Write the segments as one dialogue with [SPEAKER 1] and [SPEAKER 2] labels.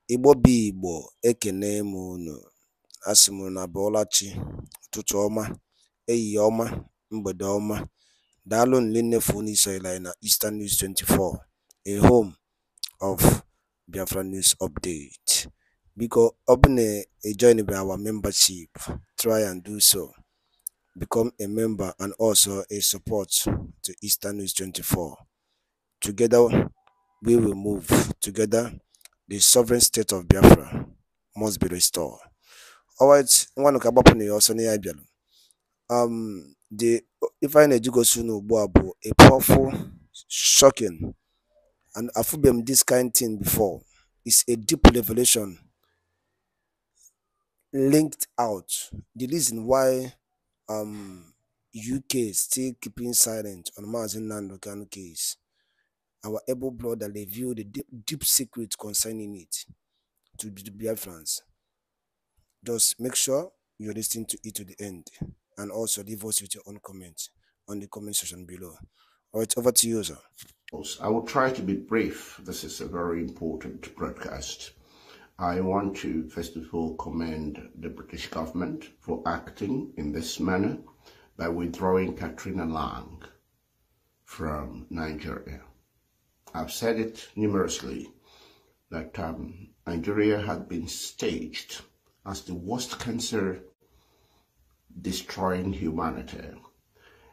[SPEAKER 1] Igbo bi Igbo ekene m unu. Asị m na bọọlachi, ụtụtụ ọma, ehihie ọma, mgbede ọma. Daalụ nlinne for isoyela na Eastern News 24, a home of BIAFRA News Update. Because join our membership, try and do so. Become a member and also a support to Eastern News 24. Together we will move. Together the sovereign state of Biafra must be restored. Alright, also the if I need to go soon, a powerful, shocking, and I've been this kind of thing before. It's a deep revelation linked out. The reason why UK still keeping silent on Mazin Nandokan case. Our able brother revealed the deep secret concerning it to the Biafrans. Just make sure you listen to it to the end, and also leave us with your own comments on the comment section below. All right, over to you, sir.
[SPEAKER 2] I will try to be brief. This is a very important broadcast. I want to first of all commend the British government for acting in this manner by withdrawing Katrina Lang from Nigeria. I've said it numerously that Nigeria had been staged as the worst cancer destroying humanity.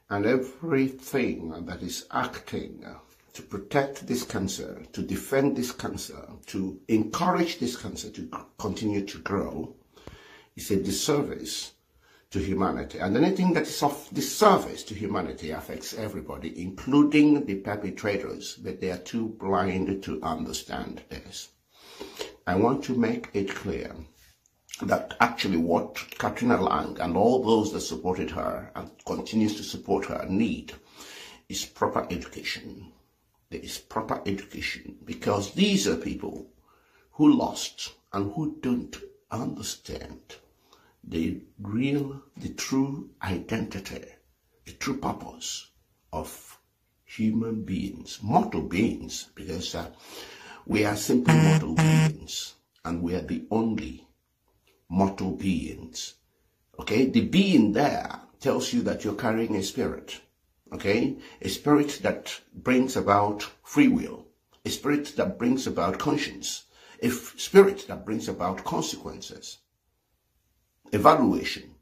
[SPEAKER 2] And everything that is acting to protect this cancer, to defend this cancer, to encourage this cancer to continue to grow is a disservice to humanity. And anything that is of disservice to humanity affects everybody, including the perpetrators, but they are too blind to understand this. I want to make it clear that actually what Katrina Lang and all those that supported her and continues to support her need is proper education. There is proper education, because these are people who lost and who don't understand the true identity, the true purpose of human beings, mortal beings, because we are simply mortal beings, and we are the only mortal beings. Okay, the being there tells you that you're carrying a spirit. Okay, a spirit that brings about free will, a spirit that brings about conscience, a spirit that brings about consequences, evaluation,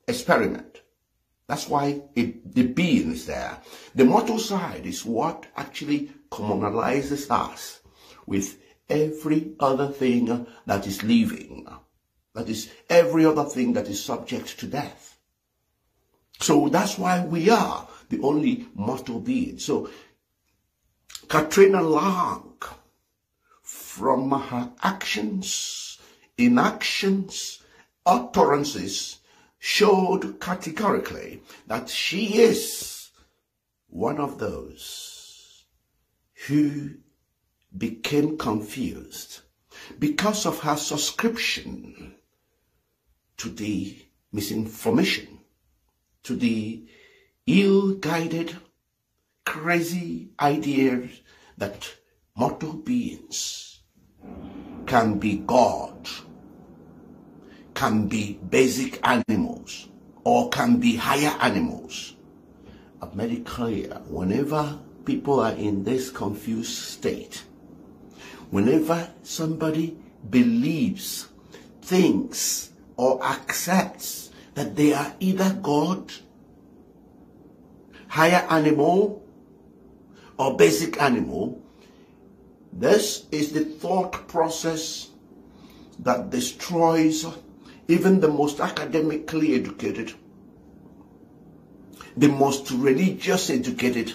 [SPEAKER 2] experiment. That's why the being is there. The mortal side is what actually communalizes us with every other thing that is living. That is every other thing that is subject to death. So that's why we are the only mortal being. So Katrina Lang, from her actions, inactions, utterances, showed categorically that she is one of those who became confused because of her subscription to the misinformation, to the ill-guided, crazy ideas that mortal beings can be God, can be basic animals, or can be higher animals. I've made it clear, whenever people are in this confused state, whenever somebody believes, thinks, or accepts that they are either God, higher animal, or basic animal, this is the thought process that destroys even the most academically educated, the most religious educated,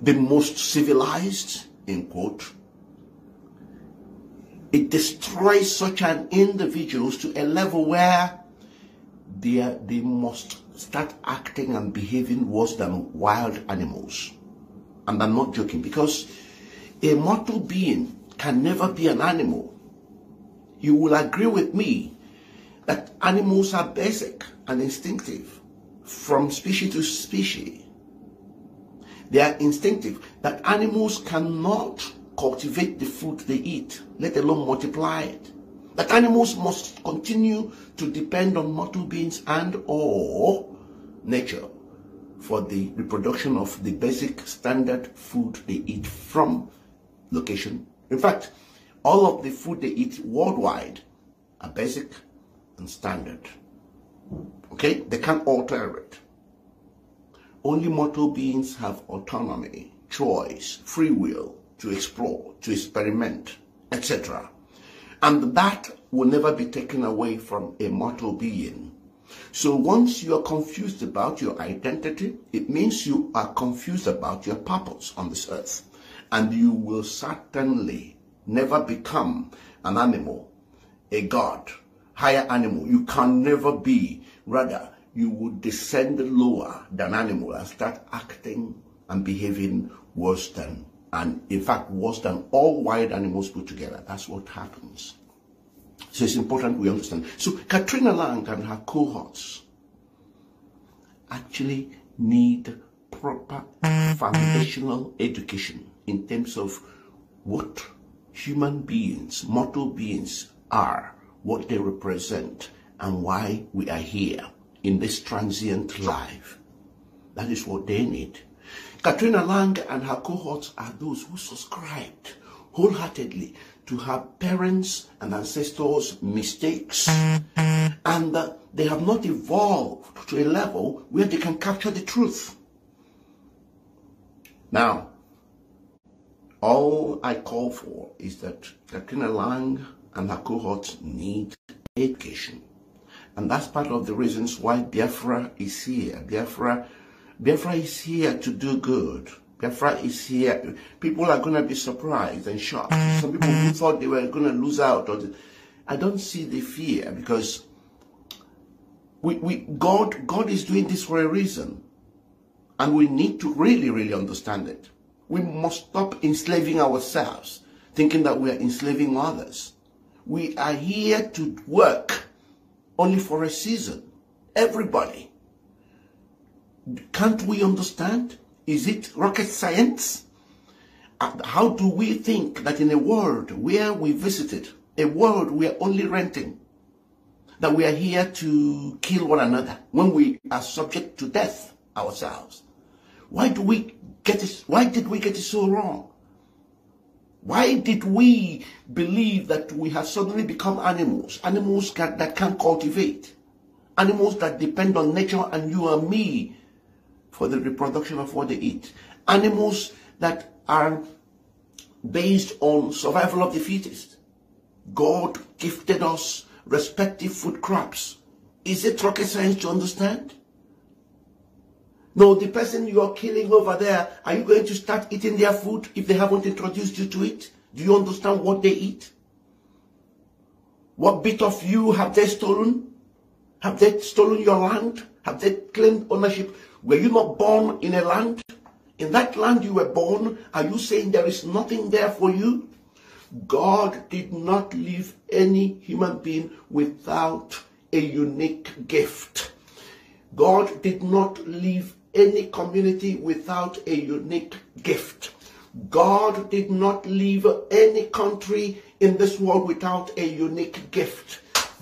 [SPEAKER 2] the most civilized, in quote. It destroys such an individual to a level where they must start acting and behaving worse than wild animals. And I'm not joking, because a mortal being can never be an animal. You will agree with me that animals are basic and instinctive from species to species. They are instinctive, that animals cannot cultivate the food they eat, let alone multiply it. That animals must continue to depend on mortal beings and or nature for the reproduction of the basic standard food they eat from location. In fact, all of the food they eat worldwide are basic and standard. Okay? They can't alter it. Only mortal beings have autonomy, choice, free will to explore, to experiment, etc. And that will never be taken away from a mortal being. So once you are confused about your identity, it means you are confused about your purpose on this earth. And you will certainly never become an animal, a god, higher animal. You can never be. Rather, you will descend lower than animal and start acting and behaving worse than, and in fact worse than all wild animals put together. That's what happens. So it's important we understand. So Katrina Lang and her cohorts actually need proper foundational education in terms of what human beings, mortal beings are, what they represent, and why we are here in this transient life. That is what they need. Katrina Lang and her cohorts are those who subscribed wholeheartedly to her parents' and ancestors' mistakes, and they have not evolved to a level where they can capture the truth. Now, all I call for is that Katrina Lang and her cohorts need education. And that's part of the reasons why Biafra is here. Biafra is here to do good. Biafra is here. People are going to be surprised and shocked. Some people who thought they were going to lose out. I don't see the fear, because God is doing this for a reason. And we need to really, really understand it. We must stop enslaving ourselves, thinking that we are enslaving others. We are here to work only for a season. Everybody. Can't we understand? Is it rocket science? How do we think that in a world where we visited, a world we are only renting, that we are here to kill one another when we are subject to death ourselves? Why did we get it so wrong? Why did we believe that we have suddenly become animals that can't cultivate, animals that depend on nature and you and me for the reproduction of what they eat, animals that are based on survival of the fittest? God gifted us respective food crops. Is it rocket science to understand? No, the person you are killing over there, are you going to start eating their food if they haven't introduced you to it? Do you understand what they eat? What bit of you have they stolen? Have they stolen your land? Have they claimed ownership? Were you not born in a land? In that land you were born, are you saying there is nothing there for you? God did not leave any human being without a unique gift. God did not leave any community without a unique gift. God did not leave any country in this world without a unique gift.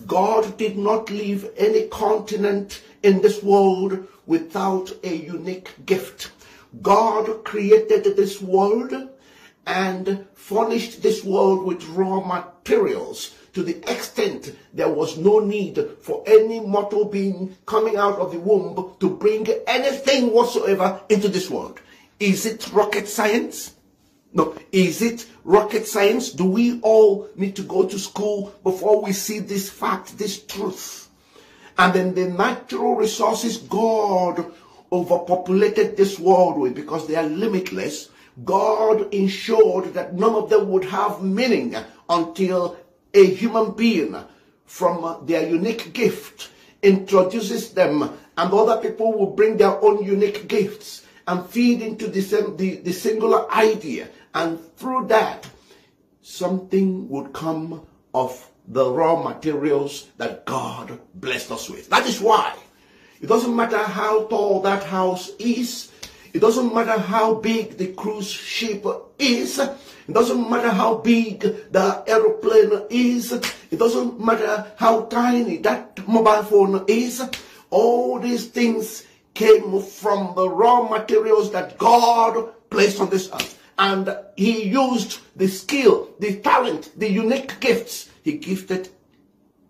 [SPEAKER 2] God did not leave any continent in this world without a unique gift. God created this world and furnished this world with raw materials to the extent there was no need for any mortal being coming out of the womb to bring anything whatsoever into this world. Is it rocket science? No. Is it rocket science? Do we all need to go to school before we see this fact, this truth? And then the natural resources God overpopulated this world with, because they are limitless, God ensured that none of them would have meaning until a human being from their unique gift introduces them, and other people will bring their own unique gifts and feed into the singular idea, and through that something would come of the raw materials that God blessed us with. That is why it doesn't matter how tall that house is, It doesn't matter how big the cruise ship is. It doesn't matter how big the aeroplane is. It doesn't matter how tiny that mobile phone is. All these things came from the raw materials that God placed on this earth. And he used the skill, the talent, the unique gifts he gifted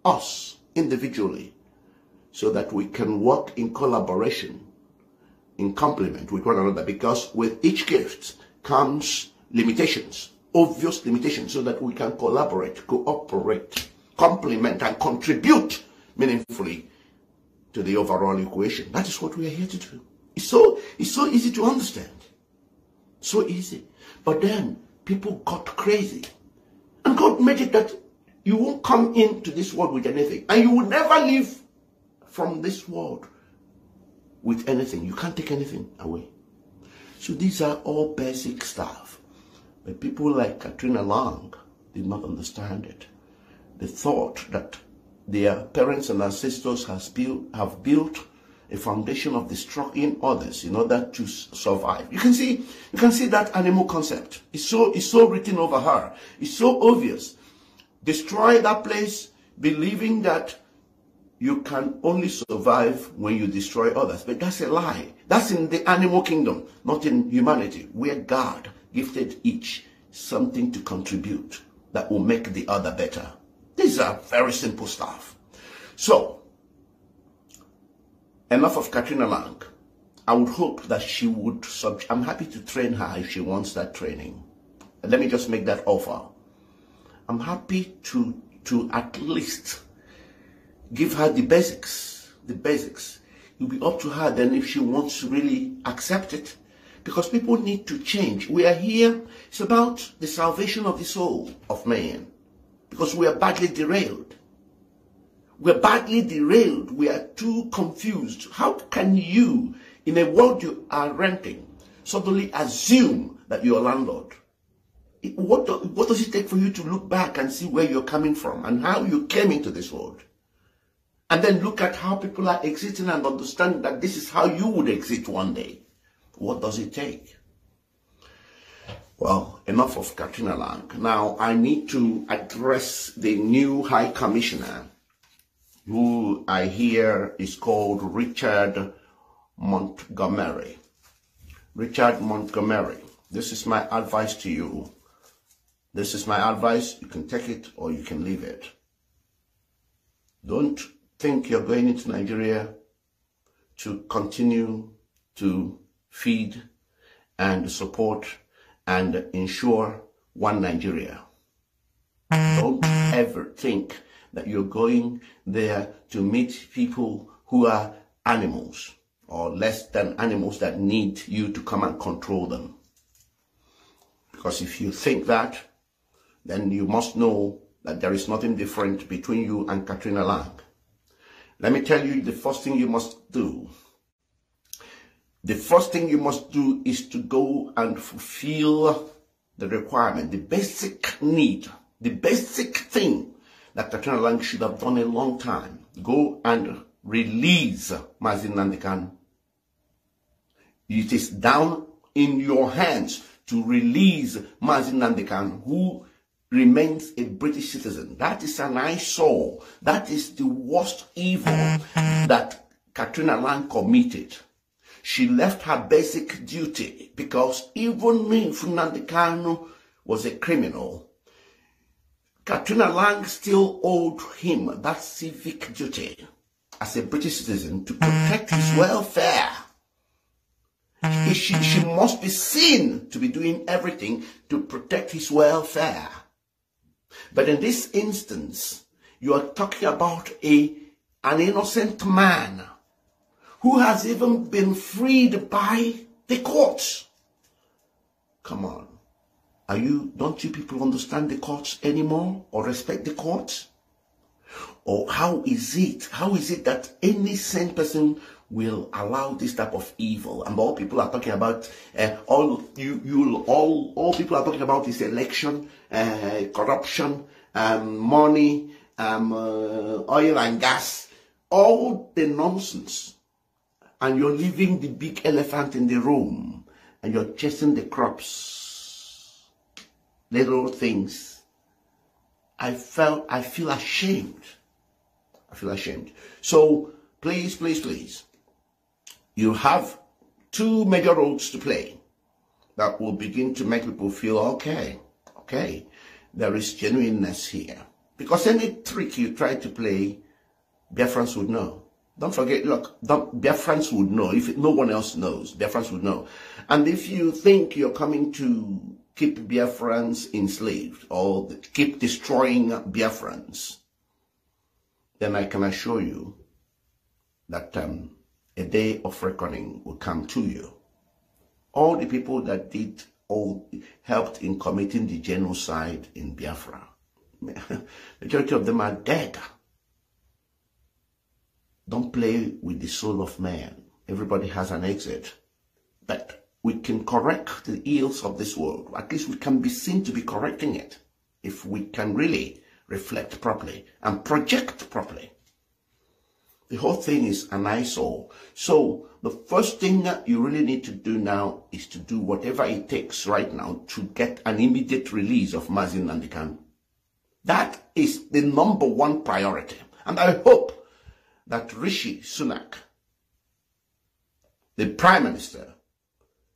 [SPEAKER 2] us individually so that we can work in collaboration, in complement with one another, because with each gift comes limitations, obvious limitations, so that we can collaborate, cooperate, complement, and contribute meaningfully to the overall equation. That is what we are here to do. It's so easy to understand. So easy. But then people got crazy. And God made it that you won't come into this world with anything. And you will never leave from this world with anything. You can't take anything away. So these are all basic stuff. But people like Katrina Lang did not understand it. They thought that their parents and ancestors have built a foundation of destroying others in order to survive. You can see that animal concept. It's so written over her. It's so obvious. Destroy that place, believing that you can only survive when you destroy others. But that's a lie. That's in the animal kingdom, not in humanity, where God gifted each something to contribute that will make the other better. These are very simple stuff. So, enough of Katrina Lang. I would hope that she would, I'm happy to train her if she wants that training. Let me just make that offer. I'm happy to at least give her the basics. It'll be up to her then if she wants to really accept it. Because people need to change. We are here, it's about the salvation of the soul of man. Because we are badly derailed. We're badly derailed. We are too confused. How can you, in a world you are renting, suddenly assume that you're a landlord? What does it take for you to look back and see where you're coming from and how you came into this world? And then look at how people are exiting and understand that this is how you would exit one day. What does it take? Well, enough of Katrina Lang. Now, I need to address the new High Commissioner, who I hear is called Richard Montgomery. Richard Montgomery, this is my advice to you. This is my advice. You can take it or you can leave it. Don't think you're going into Nigeria to continue to feed and support and ensure one Nigeria. Don't ever think that you're going there to meet people who are animals or less than animals that need you to come and control them. Because if you think that, then you must know that there is nothing different between you and Katrina Lang. Let me tell you the first thing you must do. The first thing you must do is to go and fulfill the requirement, the basic need, the basic thing that Katrina Lang should have done a long time. Go and release Mazi Nnamdi Kanu. It is down in your hands to release Mazi Nnamdi Kanu, who remains a British citizen. That is an eyesore. That is the worst evil that Katrina Lang committed. She left her basic duty, because even if Nnamdi Kanu was a criminal, Katrina Lang still owed him that civic duty as a British citizen to protect his welfare. She must be seen to be doing everything to protect his welfare. But in this instance, you are talking about an innocent man who has even been freed by the courts. Come on. Don't you people understand the courts anymore or respect the courts? Or how is it that any sane person will allow this type of evil? And all people are talking about, all people are talking about is election, corruption, money, oil and gas, all the nonsense. and you're leaving the big elephant in the room, and you're chasing the crops, little things. I feel ashamed. I feel ashamed. So please, please, please, you have two major roles to play that will begin to make people feel, okay, there is genuineness here. Because any trick you try to play, Biafrans would know. Don't forget, look, Biafrans would know. If no one else knows, Biafrans would know. And if you think you're coming to keep Biafrans enslaved or keep destroying Biafrans, then I can assure you that a day of reckoning will come to you. All the people that helped in committing the genocide in Biafra, majority of them are dead. Don't play with the soul of man. Everybody has an exit. But we can correct the ills of this world. At least we can be seen to be correcting it if we can really reflect properly and project properly. The whole thing is an eyesore. So the first thing that you really need to do now is to do whatever it takes right now to get an immediate release of Mazi Nnamdi Kanu. That is the number one priority. And I hope that Rishi Sunak, the Prime Minister,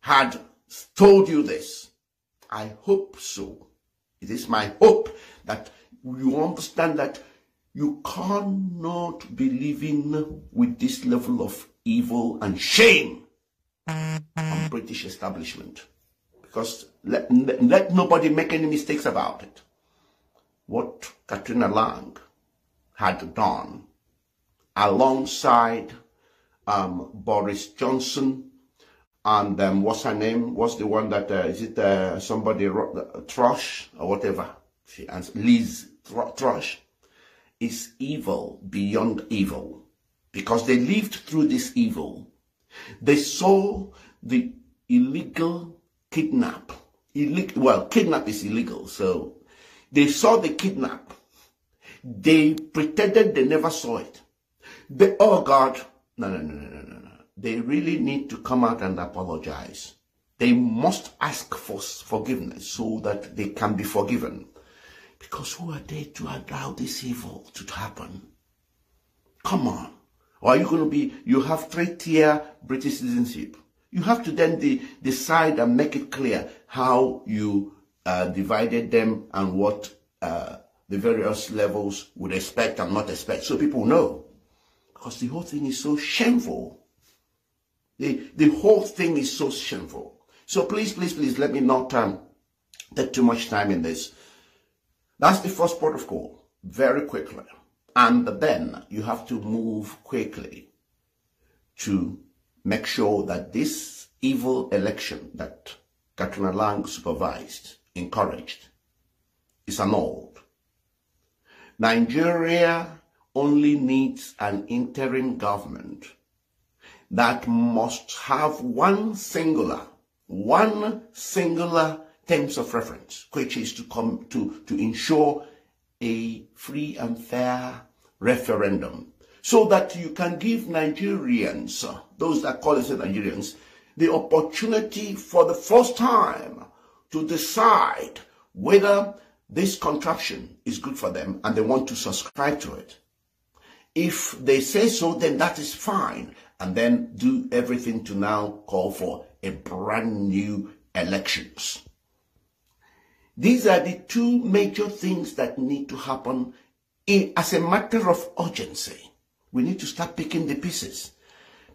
[SPEAKER 2] had told you this. I hope so. It is my hope that you understand that you cannot be living with this level of evil and shame on British establishment. Because let nobody make any mistakes about it. What Katrina Lang had done alongside Boris Johnson and what's her name? What's the one that, is it somebody, Trush or whatever? Liz Trush is evil beyond evil. Because they lived through this evil. They saw the illegal kidnap. Well, kidnap is illegal, so they saw the kidnap. They pretended they never saw it. Oh God, no. They really need to come out and apologize. They must ask for forgiveness so that they can be forgiven. Because who are they to allow this evil to happen? Come on. Or are you going to be, you have 3-tier British citizenship. You have to then decide and make it clear how you divided them and what the various levels would expect and not expect. So people know. Because the whole thing is so shameful. The whole thing is so shameful. So please, please, please, let me not take too much time in this. That's the first port of call, very quickly. And then you have to move quickly to make sure that this evil election that Katrina Lang supervised, encouraged, is annulled. Nigeria only needs an interim government that must have one singular terms of reference, which is to ensure a free and fair referendum, so that you can give Nigerians, those that call themselves Nigerians, the opportunity for the first time to decide whether this contraption is good for them and they want to subscribe to it. If they say so, then that is fine, and then do everything to now call for a brand new elections. These are the two major things that need to happen as a matter of urgency. We need to start picking the pieces.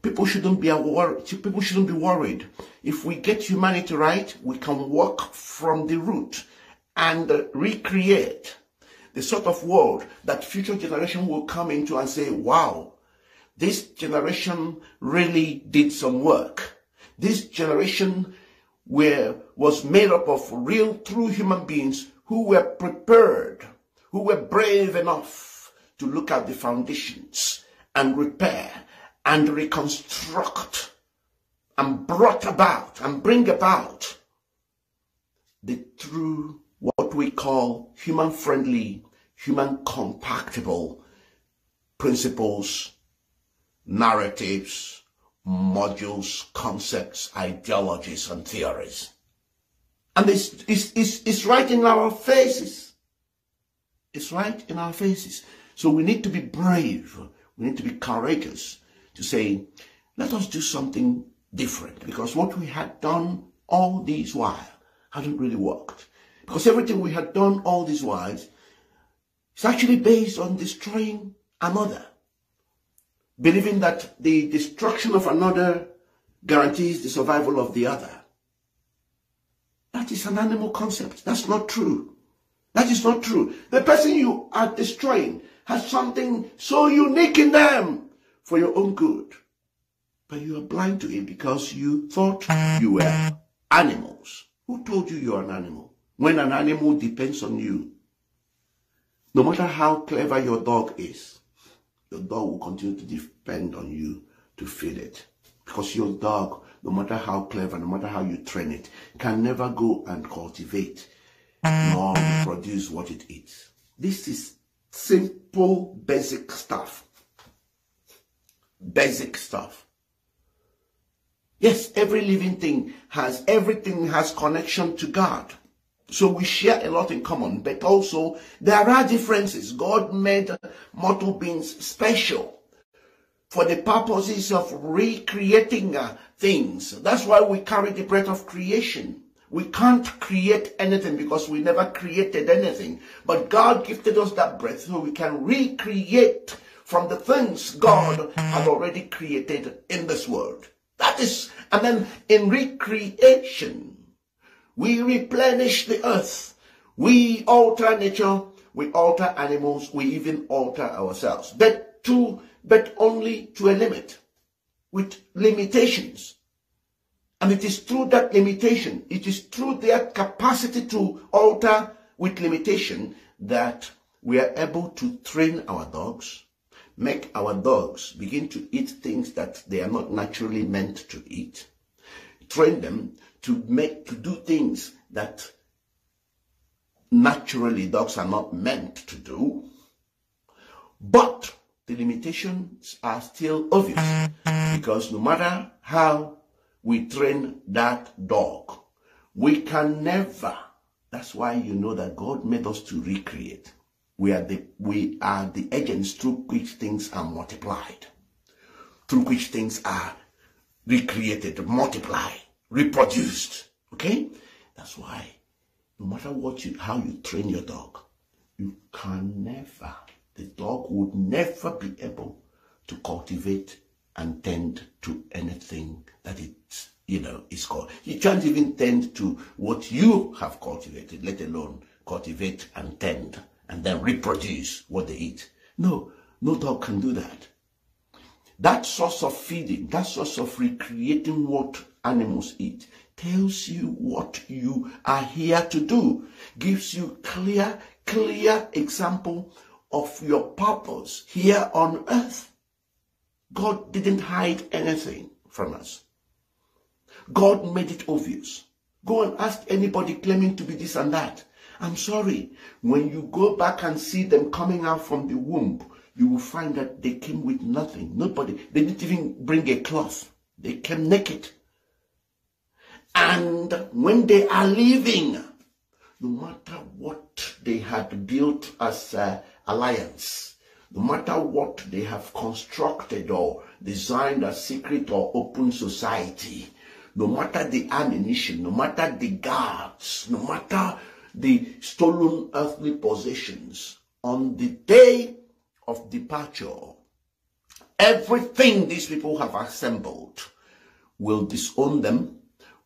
[SPEAKER 2] People shouldn't be worried. If we get humanity right, we can work from the root and recreate the sort of world that future generation will come into and say, wow, this generation really did some work. This generation was made up of real, true human beings who were prepared, who were brave enough to look at the foundations and repair and reconstruct and bring about the true, what we call human-friendly, human-compatible principles, narratives, modules, concepts, ideologies, and theories. And it's right in our faces. It's right in our faces. So we need to be brave. We need to be courageous to say, let us do something different, because what we had done all these while hadn't really worked. Because everything we had done all these while is actually based on destroying another, believing that the destruction of another guarantees the survival of the other. That is an animal concept. That's not true. That is not true. The person you are destroying has something so unique in them for your own good. But you are blind to it because you thought you were animals. Who told you you are an animal? When an animal depends on you, no matter how clever your dog is, your dog will continue to depend on you to feed it. Because your dog, no matter how clever, no matter how you train it, can never go and cultivate nor produce what it eats. This is simple, basic stuff. Basic stuff. Yes, every living thing everything has connection to God. So we share a lot in common, but also there are differences. God made mortal beings special for the purposes of recreating things. That's why we carry the breath of creation. We can't create anything because we never created anything. But God gifted us that breath so we can recreate from the things God had already created in this world. That is, and then in recreation, we replenish the earth. We alter nature. We alter animals. We even alter ourselves. But only to a limit, with limitations. And it is through that limitation, it is through their capacity to alter with limitation that we are able to train our dogs, make our dogs begin to eat things that they are not naturally meant to eat, train them to do things that naturally dogs are not meant to do. But the limitations are still obvious, because no matter how we train that dog, we can never. That's why you know that God made us to recreate. We are the agents through which things are multiplied, through which things are recreated, multiplied, reproduced. Okay? That's why no matter how you train your dog, you can never. The dog would never be able to cultivate and tend to anything that is called. You can't even tend to what you have cultivated, let alone cultivate and tend and then reproduce what they eat. No dog can do that. That source of feeding, that source of recreating what animals eat, tells you what you are here to do, gives you clear example of your purpose here on earth. God didn't hide anything from us. God made it obvious. Go and ask anybody claiming to be this and that. I'm sorry, when you go back and see them coming out from the womb, you will find that they came with nothing. Nobody. They didn't even bring a cloth. They came naked. And when they are leaving, no matter what they had built as alliance, no matter what they have constructed or designed as secret or open society, no matter the ammunition, no matter the guards, no matter the stolen earthly possessions, on the day of departure, everything these people have assembled will disown them,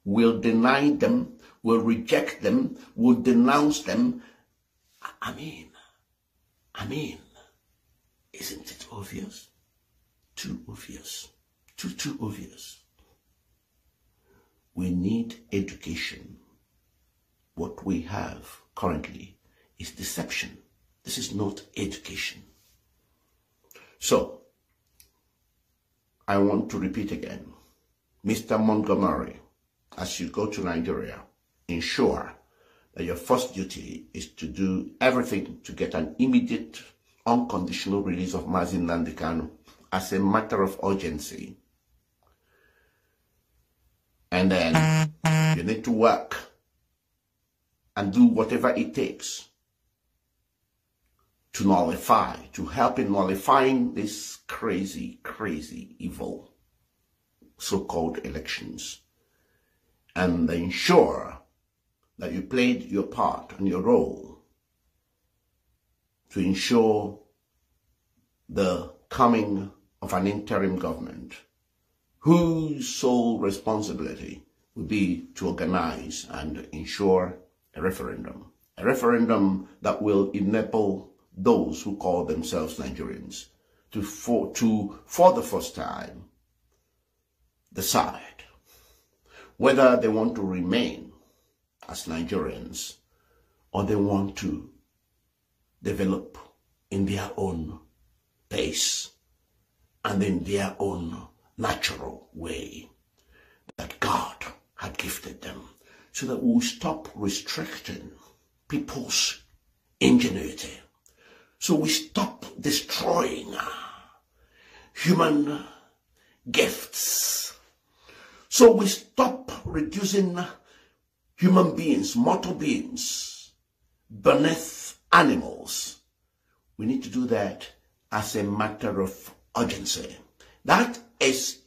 [SPEAKER 2] will deny them, will reject them, will denounce them. I mean, isn't it obvious? Too obvious. Too obvious. We need education. What we have currently is deception. This is not education. So, I want to repeat again. Mr. Montgomery, as you go to Nigeria, ensure that your first duty is to do everything to get an immediate, unconditional release of Mazi Nnamdi Kanu as a matter of urgency. And then you need to work and do whatever it takes to nullify, to help in nullifying this crazy, crazy, evil so-called elections, and ensure that you played your part and your role to ensure the coming of an interim government whose sole responsibility will be to organize and ensure a referendum that will enable those who call themselves Nigerians to for the first time, decide whether they want to remain as Nigerians or they want to develop in their own pace and in their own natural way that God had gifted them, so that we'll stop restricting people's ingenuity, so we stop destroying human gifts, so we stop reducing human beings, mortal beings, beneath animals. We need to do that as a matter of urgency. That is